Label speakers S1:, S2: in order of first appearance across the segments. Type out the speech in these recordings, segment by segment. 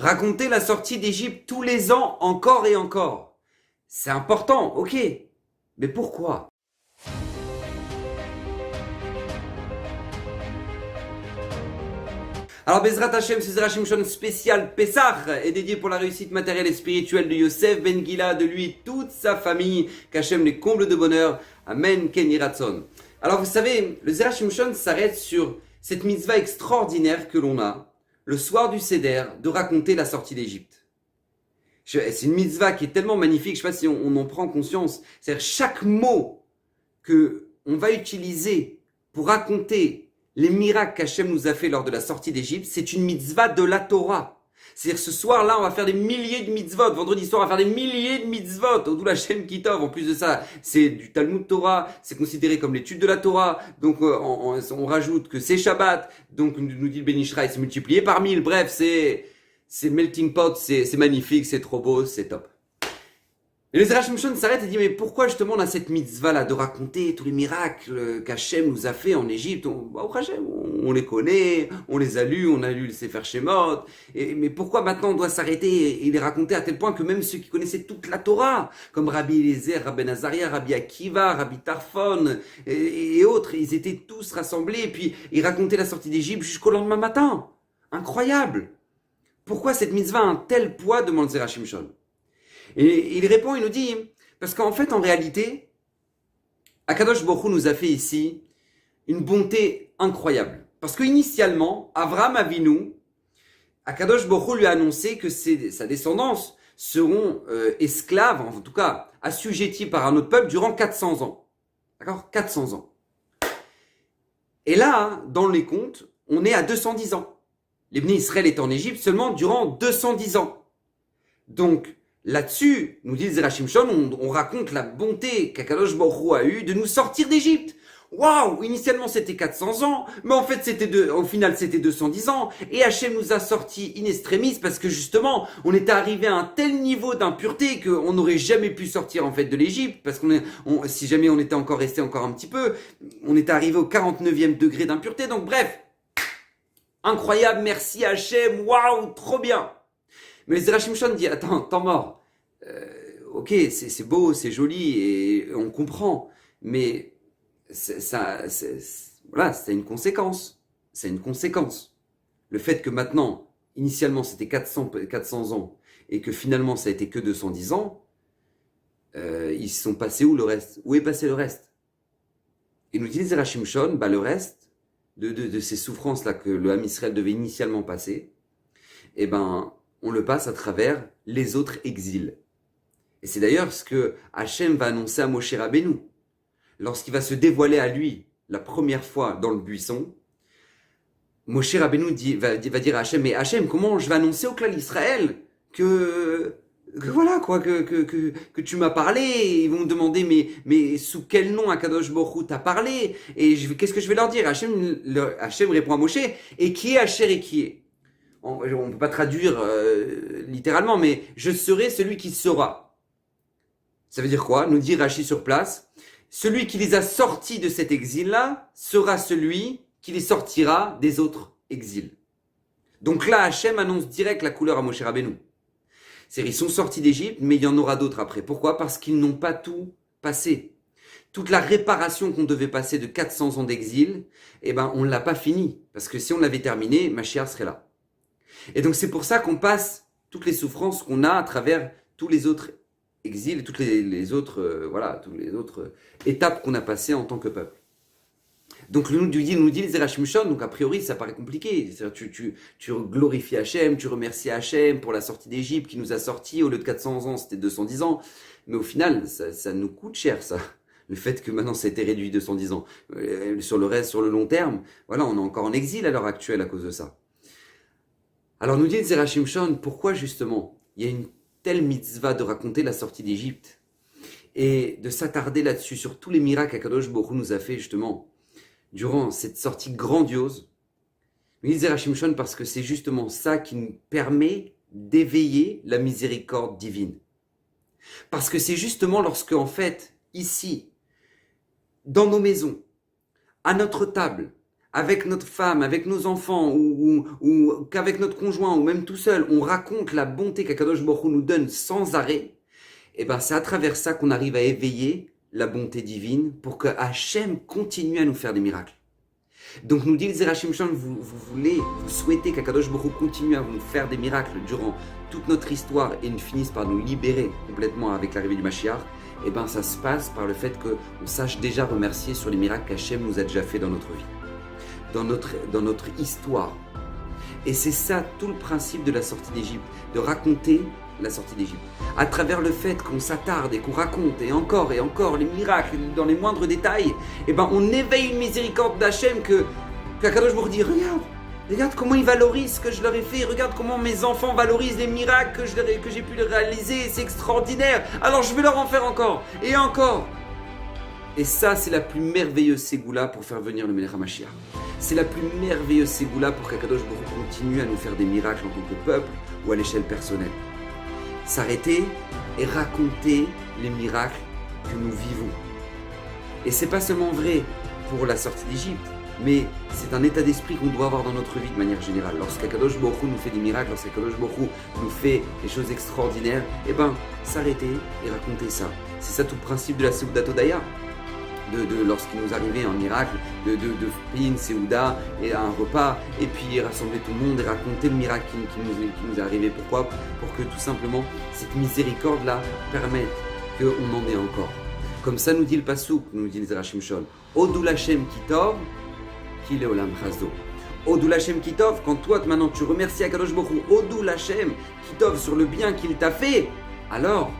S1: Raconter la sortie d'Égypte tous les ans, encore et encore. C'est important, ok. Mais pourquoi? Alors Bezrat Hashem, ce Zera Shimshon spécial Pessah est dédié pour la réussite matérielle et spirituelle de Yosef Ben Gila, de lui et toute sa famille, qu'Hashem les comble de bonheur. Amen, Ken Yiratzon. Alors vous savez, le Zera Shimshon s'arrête sur cette mitzvah extraordinaire que l'on a, le soir du Seder, de raconter la sortie d'Égypte. C'est une mitzvah qui est tellement magnifique, je ne sais pas si on en prend conscience. C'est-à-dire chaque mot que on va utiliser pour raconter les miracles qu'Hachem nous a fait lors de la sortie d'Égypte, c'est une mitzvah de la Torah. C'est-à-dire ce soir-là, on va faire des milliers de mitzvot. Vendredi soir, on va faire des milliers de mitzvot. Au la Shem Kitov. En plus de ça, c'est du Talmud Torah. C'est considéré comme l'étude de la Torah. Donc, on rajoute que c'est Shabbat. Donc, nous dit le Ben Ishraï, c'est multiplié par 1000. Bref, c'est melting pot. C'est magnifique, c'est trop beau, c'est top. Et le Zera Shimshon s'arrête et dit, mais pourquoi justement on a cette mitzvah-là de raconter tous les miracles qu'Hachem nous a fait en Égypte? On les connaît, on les a lus, on a lu le Sefer Shemot. Mais pourquoi maintenant on doit s'arrêter et les raconter à tel point que même ceux qui connaissaient toute la Torah, comme Rabbi Eliezer, Rabbi Nazaria, Rabbi Akiva, Rabbi Tarfon et autres, ils étaient tous rassemblés et puis ils racontaient la sortie d'Égypte jusqu'au lendemain matin. Incroyable! Pourquoi cette mitzvah a un tel poids, demande le Zera Shimshon? Et il répond, il nous dit, parce qu'en fait, en réalité, Akadosh Baruch Hu nous a fait ici une bonté incroyable. Parce qu'initialement, Avraham Avinu, Akadosh Baruch Hu lui a annoncé que sa descendance seront esclaves, en tout cas assujettis par un autre peuple durant 400 ans. D'accord? 400 ans. Et là, dans les comptes, on est à 210 ans. Les Bnei Israël est en Égypte seulement durant 210 ans. Donc, là-dessus, nous dit le Zera Shimshon, on raconte la bonté qu'Akadosh Baruch Hu a eue de nous sortir d'Égypte. Waouh! Initialement c'était 400 ans, mais en fait au final c'était 210 ans, et Hachem nous a sortis in extremis parce que justement, on était arrivé à un tel niveau d'impureté qu'on n'aurait jamais pu sortir en fait de l'Égypte, parce si jamais on était encore resté encore un petit peu, on était arrivé au 49e degré d'impureté, donc bref, incroyable, merci Hachem, waouh, trop bien! Mais le Zera Shimshon dit, attends, temps mort, ok, c'est beau, c'est joli, et on comprend, mais voilà, c'est une conséquence. C'est une conséquence. Le fait que maintenant, initialement, c'était 400 ans, et que finalement, ça a été que 210 ans, ils sont passés où le reste? Où est passé le reste? Et nous dit Zera Shimshon, le reste de ces souffrances-là que le Ham Israël devait initialement passer, on le passe à travers les autres exils. Et c'est d'ailleurs ce que Hachem va annoncer à Moshe Rabbeinu. Lorsqu'il va se dévoiler à lui la première fois dans le buisson, Moshe Rabbeinu va dire à Hachem, mais Hachem, comment je vais annoncer au clan d'Israël que tu m'as parlé? Ils vont me demander, mais sous quel nom Akadosh Baruch Hu t'a parlé? Et qu'est-ce que je vais leur dire? Hachem répond à Moshe, et qui est Hacher et qui est? On ne peut pas traduire littéralement, mais je serai celui qui sera. Ça veut dire quoi? Nous dit Rashi sur place, celui qui les a sortis de cet exil-là sera celui qui les sortira des autres exils. Donc là, Hachem annonce direct la couleur à Moshe Rabbeinu. C'est-à-dire, ils sont sortis d'Égypte, mais il y en aura d'autres après. Pourquoi? Parce qu'ils n'ont pas tout passé. Toute la réparation qu'on devait passer de 400 ans d'exil, on ne l'a pas fini. Parce que si on l'avait terminé, Mashiach serait là. Et donc c'est pour ça qu'on passe toutes les souffrances qu'on a à travers tous les autres exils, toutes les autres étapes qu'on a passées en tant que peuple. Donc nous dit le Zera Shimshon, donc a priori ça paraît compliqué. Tu glorifies Hachem, tu remercies Hachem pour la sortie d'Égypte qui nous a sortis, au lieu de 400 ans c'était 210 ans. Mais au final ça nous coûte cher ça. Le fait que maintenant ça a été réduit 210 ans. Sur le reste, sur le long terme, voilà, on est encore en exil à l'heure actuelle à cause de ça. Alors nous dit le Zera Shimshon, pourquoi justement il y a une telle mitzvah de raconter la sortie d'Égypte et de s'attarder là-dessus, sur tous les miracles qu'Akadosh Baruch Hu nous a fait justement durant cette sortie grandiose. Nous dit le Zera Shimshon parce que c'est justement ça qui nous permet d'éveiller la miséricorde divine. Parce que c'est justement lorsque en fait, ici, dans nos maisons, à notre table, avec notre femme, avec nos enfants, ou qu'avec notre conjoint, ou même tout seul, on raconte la bonté qu'Akadosh Baruch Hu nous donne sans arrêt, et ben c'est à travers ça qu'on arrive à éveiller la bonté divine pour que Hachem continue à nous faire des miracles. Donc nous dit le Zera Shimshon, vous souhaitez qu'Akadosh Baruch Hu continue à nous faire des miracles durant toute notre histoire et nous finisse par nous libérer complètement avec l'arrivée du Mashiach. Et ben ça se passe par le fait qu'on sache déjà remercier sur les miracles qu'Hachem nous a déjà fait dans notre vie, dans notre histoire. Et c'est ça tout le principe de la sortie d'Égypte, de raconter la sortie d'Égypte. À travers le fait qu'on s'attarde et qu'on raconte et encore les miracles dans les moindres détails, et ben on éveille une miséricorde d'Hachem qu'Akadosh Baruch Hu dit, regarde comment ils valorisent ce que je leur ai fait, regarde comment mes enfants valorisent les miracles que j'ai pu réaliser, c'est extraordinaire, alors je vais leur en faire encore, et encore. Et ça, c'est la plus merveilleuse ségoula pour faire venir le Melech HaMashiach. C'est la plus merveilleuse ségoula pour qu'Akadosh Baruch Hu continue à nous faire des miracles en tant que peuple ou à l'échelle personnelle. S'arrêter et raconter les miracles que nous vivons. Et c'est pas seulement vrai pour la sortie d'Égypte, mais c'est un état d'esprit qu'on doit avoir dans notre vie de manière générale. Lorsqu'Akadosh Baruch Hu nous fait des miracles, lorsqu'Akadosh Baruch Hu nous fait des choses extraordinaires, et ben s'arrêter et raconter ça. C'est ça tout le principe de la Seudat Hodaya. Lorsqu'il nous arrivait un miracle, de payer une Séouda et un repas, et puis rassembler tout le monde et raconter le miracle qui nous est arrivé. Pourquoi ? Pour que tout simplement cette miséricorde-là permette qu'on en ait encore. Comme ça nous dit le Passouk, nous dit le Zera Shimshon, Odou Lachem Kitov, Kile Olam Chazo. Odou Lachem Kitov, quand toi maintenant tu remercies Akadosh Baruch Hu, Odou Lachem Kitov sur le bien qu'il t'a fait, alors,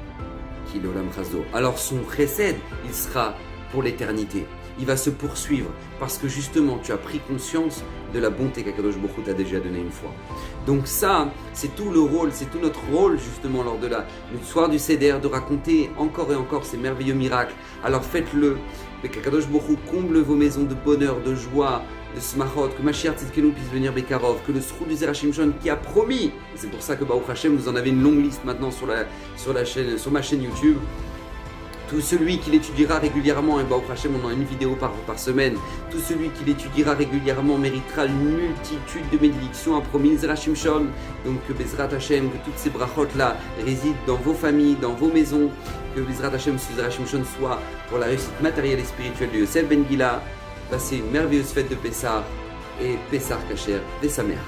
S1: Kile Olam Chazo, alors son chesed, il sera pour l'éternité. Il va se poursuivre parce que justement tu as pris conscience de la bonté qu'Akadosh Baruch Hu t'a déjà donnée une fois. Donc ça, c'est tout le rôle, c'est tout notre rôle justement lors de le soir du Seder, de raconter encore et encore ces merveilleux miracles. Alors faites-le, qu'Akadosh Baruch Hu comble vos maisons de bonheur, de joie, de smachot, que Mashiach Tzidkenu puisse venir Bekarov, que le Srout du Zera Shimshon qui a promis, et c'est pour ça que Baruch Hashem, vous en avez une longue liste maintenant sur ma chaîne YouTube. Tout celui qui l'étudiera régulièrement, et Baruch Hashem, on en a une vidéo par semaine, tout celui qui l'étudiera régulièrement méritera une multitude de bénédictions, a promis le Zera Shimshon. Donc que Bezrat Hashem, que toutes ces brachot-là résident dans vos familles, dans vos maisons, que Bezrat Hashem, ce Zera Shimshon soit pour la réussite matérielle et spirituelle de Yosef Ben Gila. Passez une merveilleuse fête de Pessah et Pessah Kacher et sa mère.